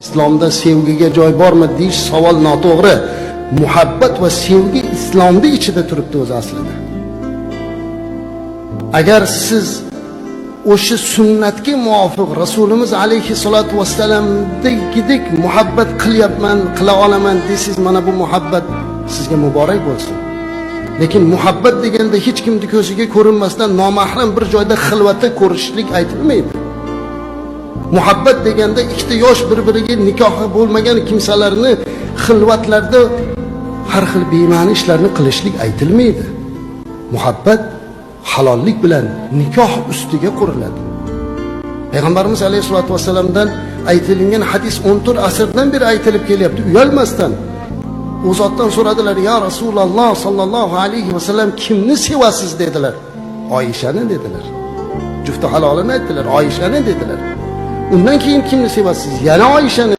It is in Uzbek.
İslamda sevgiga joy bormi deyish savol noto'g'ri. Muhabbat va sevgi islomda ichida turibdi o'zi aslida. Agar siz o'sha sunnatga muvofiq Rasulimiz alayhissalatu vassalamdagidek muhabbat qilyapman, qila olaman desangiz, mana bu muhabbat sizga muborak bo'lsin. Lekin muhabbat deganda hech kimning ko'ziga ko'rinmasdan nomahram bir joyda xilvatda ko'rishlik aytilmaydi. Muhabbat deganda ikkita yosh bir-biriga nikohi bo'lmagan kimsalarni xilvatlarda har xil bema'ni ishlarni qilishlik aytilmaydi. Muhabbat halollik bilan nikoh ustiga quriladi. Payg'ambarimiz alayhisolatu vasallamdan aytilgan hadis 14 asrdan beri aytilib kelyapti. Uyalmasdan u zotdan so'radilar: "Ya Rasululloh sallallohu alayhi vasallam, kimni sevasiz?" dedilar. "Oyishani" dedilar. Jufti halolini aytdilar. "Oyishani" dedilar. Undan keyin kimni sevasiz? Yana Oyishani.